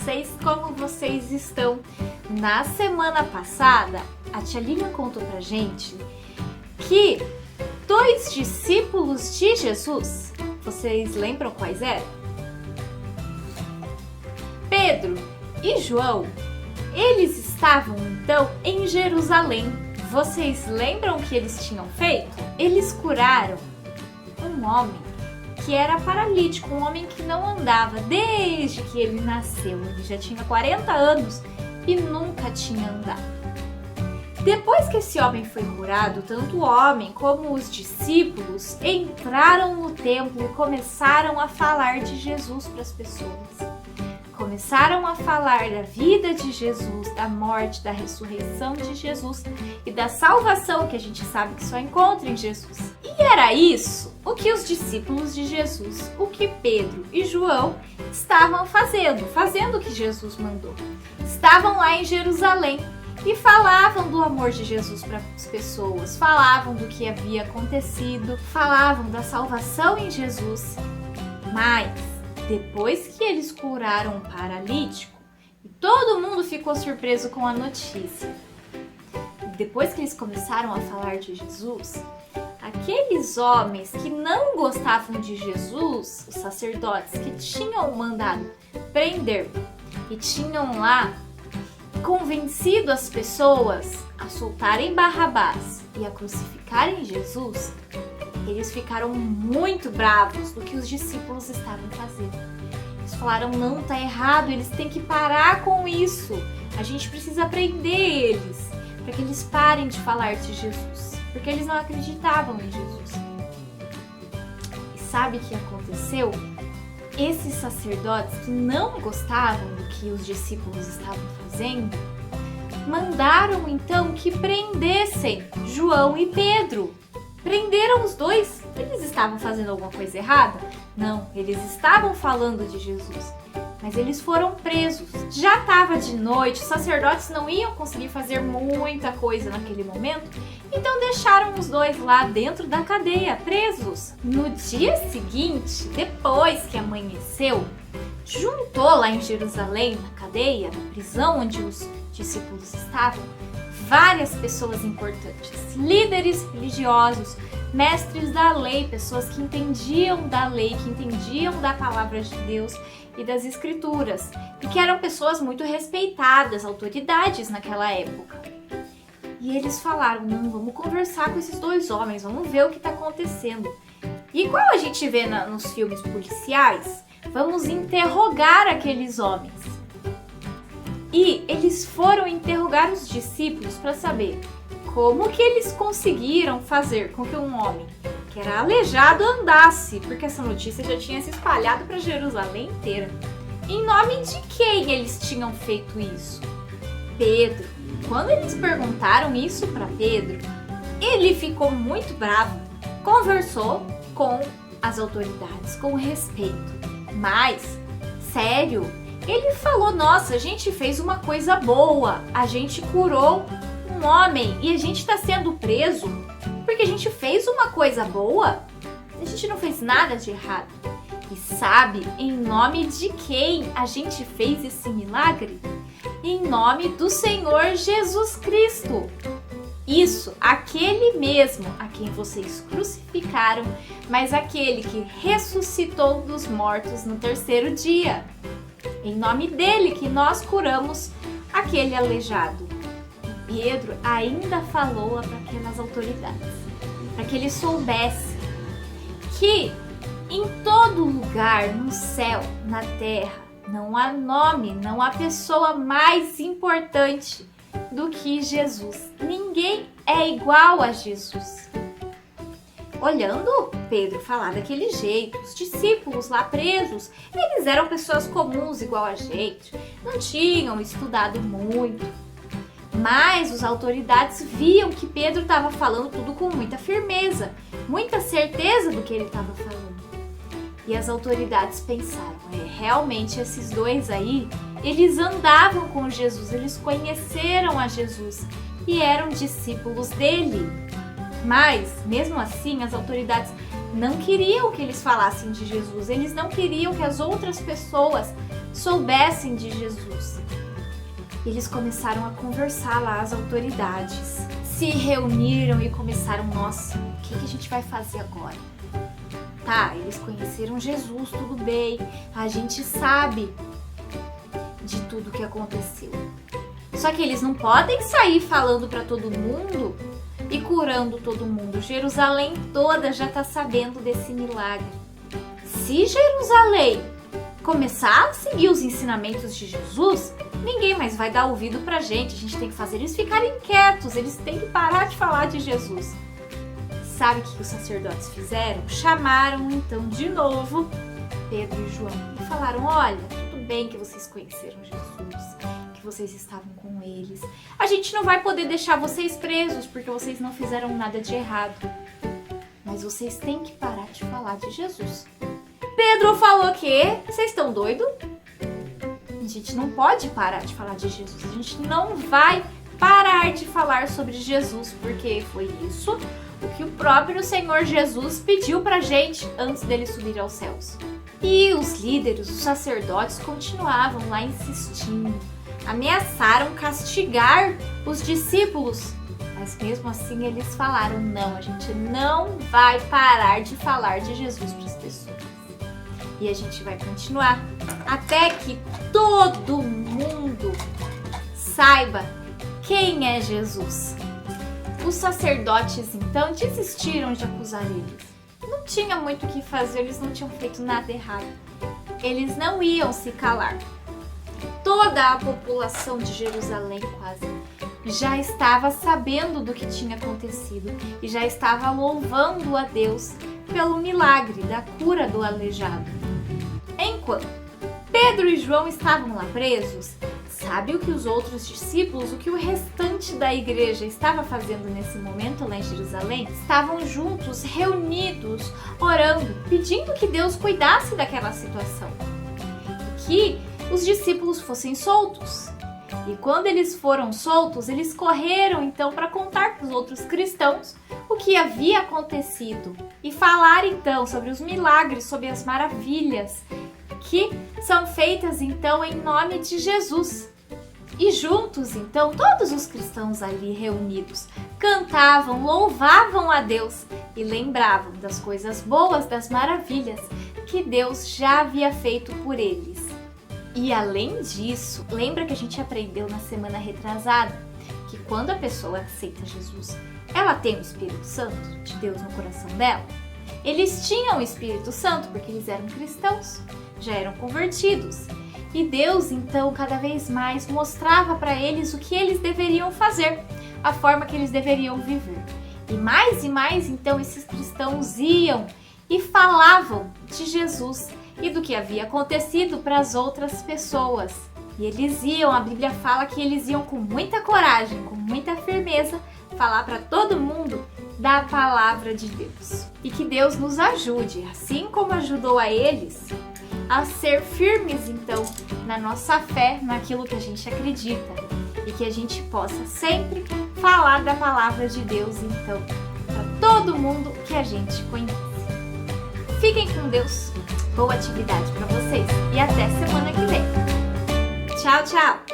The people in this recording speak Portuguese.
vocês? Como vocês estão? Na semana passada, a tia Lilian contou pra gente que 2 discípulos de Jesus, vocês lembram quais eram? Pedro e João, eles estavam então em Jerusalém. Vocês lembram o que eles tinham feito? Eles curaram um homem que era paralítico, um homem que não andava desde que ele nasceu. Ele já tinha 40 anos e nunca tinha andado. Depois que esse homem foi curado, tanto o homem como os discípulos entraram no templo e começaram a falar de Jesus para as pessoas. Começaram a falar da vida de Jesus, da morte, da ressurreição de Jesus e da salvação que a gente sabe que só encontra em Jesus. E era isso o que os discípulos de Jesus, o que Pedro e João estavam fazendo o que Jesus mandou. Estavam lá em Jerusalém e falavam do amor de Jesus para as pessoas, falavam do que havia acontecido, falavam da salvação em Jesus. Mas depois que eles curaram um paralítico, todo mundo ficou surpreso com a notícia. Depois que eles começaram a falar de Jesus, aqueles homens que não gostavam de Jesus, os sacerdotes que tinham mandado prender e tinham lá convencido as pessoas a soltarem Barrabás e a crucificarem Jesus, eles ficaram muito bravos do que os discípulos estavam fazendo. Eles falaram, não, tá errado, eles têm que parar com isso. A gente precisa prender eles, para que eles parem de falar de Jesus, porque eles não acreditavam em Jesus. E sabe o que aconteceu? Esses sacerdotes que não gostavam do que os discípulos estavam fazendo, mandaram então que prendessem João e Pedro. Prenderam os dois. Eles estavam fazendo alguma coisa errada? Não, eles estavam falando de Jesus, mas eles foram presos. Já estava de noite, os sacerdotes não iam conseguir fazer muita coisa naquele momento, então deixaram os dois lá dentro da cadeia, presos. No dia seguinte, depois que amanheceu, juntou lá em Jerusalém, na cadeia, na prisão onde os discípulos estavam, várias pessoas importantes, líderes religiosos, mestres da lei, pessoas que entendiam da lei, que entendiam da palavra de Deus e das escrituras, e que eram pessoas muito respeitadas, autoridades naquela época. E eles falaram, não, vamos conversar com esses 2 homens, vamos ver o que está acontecendo. E igual a gente vê nos filmes policiais, vamos interrogar aqueles homens. E eles foram interrogar os discípulos para saber como que eles conseguiram fazer com que um homem que era aleijado andasse, porque essa notícia já tinha se espalhado para Jerusalém inteira. Em nome de quem eles tinham feito isso? Pedro. Quando eles perguntaram isso para Pedro, ele ficou muito bravo, conversou com as autoridades com respeito, mas sério, ele falou, nossa, a gente fez uma coisa boa, a gente curou um homem e a gente está sendo preso porque a gente fez uma coisa boa, a gente não fez nada de errado. E sabe em nome de quem a gente fez esse milagre? Em nome do Senhor Jesus Cristo. Isso, aquele mesmo a quem vocês crucificaram, mas aquele que ressuscitou dos mortos no 3º dia. Em nome dele que nós curamos aquele aleijado. E Pedro ainda falou para aquelas autoridades, para que eles soubessem que em todo lugar, no céu, na terra, não há nome, não há pessoa mais importante do que Jesus. Ninguém é igual a Jesus. Olhando Pedro falar daquele jeito, os discípulos lá presos, eles eram pessoas comuns igual a gente, não tinham estudado muito. Mas as autoridades viam que Pedro estava falando tudo com muita firmeza, muita certeza do que ele estava falando. E as autoridades pensaram, realmente esses 2 aí, eles andavam com Jesus, eles conheceram a Jesus e eram discípulos dele. Mas, mesmo assim, as autoridades não queriam que eles falassem de Jesus, eles não queriam que as outras pessoas soubessem de Jesus. Eles começaram a conversar lá, as autoridades. Se reuniram e começaram, nossa, o que a gente vai fazer agora? Tá, eles conheceram Jesus, tudo bem, a gente sabe de tudo que aconteceu. Só que eles não podem sair falando para todo mundo e curando todo mundo. Jerusalém toda já está sabendo desse milagre. Se Jerusalém começar a seguir os ensinamentos de Jesus, ninguém mais vai dar ouvido pra gente. A gente tem que fazer eles ficarem quietos, eles têm que parar de falar de Jesus. Sabe o que os sacerdotes fizeram? Chamaram então de novo Pedro e João e falaram: olha, tudo bem que vocês conheceram Jesus, que vocês estavam com eles. A gente não vai poder deixar vocês presos porque vocês não fizeram nada de errado. Mas vocês têm que parar de falar de Jesus. Pedro falou que vocês estão doidos? A gente não pode parar de falar de Jesus. A gente não vai parar de falar sobre Jesus, porque foi isso o que o próprio Senhor Jesus pediu pra gente antes dele subir aos céus. E os líderes, os sacerdotes, continuavam lá insistindo. Ameaçaram castigar os discípulos. Mas mesmo assim eles falaram: não, a gente não vai parar de falar de Jesus para as pessoas. E a gente vai continuar até que todo mundo saiba quem é Jesus. Os sacerdotes então desistiram de acusar eles. Não tinha muito o que fazer, eles não tinham feito nada errado. Eles não iam se calar. Toda a população de Jerusalém quase já estava sabendo do que tinha acontecido e já estava louvando a Deus pelo milagre da cura do aleijado. Enquanto Pedro e João estavam lá presos, sabe o que os outros discípulos, o que o restante da igreja estava fazendo nesse momento lá em Jerusalém? Estavam juntos, reunidos, orando, pedindo que Deus cuidasse daquela situação, que os discípulos fossem soltos. E quando eles foram soltos, eles correram então para contar para os outros cristãos o que havia acontecido e falar então sobre os milagres, sobre as maravilhas que são feitas então em nome de Jesus. E juntos então, todos os cristãos ali reunidos cantavam, louvavam a Deus e lembravam das coisas boas, das maravilhas que Deus já havia feito por eles. E além disso, lembra que a gente aprendeu na semana retrasada que quando a pessoa aceita Jesus, ela tem o Espírito Santo de Deus no coração dela? Eles tinham o Espírito Santo porque eles eram cristãos, já eram convertidos. E Deus, então, cada vez mais mostrava para eles o que eles deveriam fazer, a forma que eles deveriam viver. E mais, então, esses cristãos iam e falavam de Jesus e do que havia acontecido para as outras pessoas. E eles iam, a Bíblia fala que eles iam com muita coragem, com muita firmeza, falar para todo mundo da palavra de Deus. E que Deus nos ajude, assim como ajudou a eles, a ser firmes, então, na nossa fé, naquilo que a gente acredita. E que a gente possa sempre falar da palavra de Deus, então, para todo mundo que a gente conhece. Fiquem com Deus, boa atividade para vocês e até semana que vem. Tchau, tchau!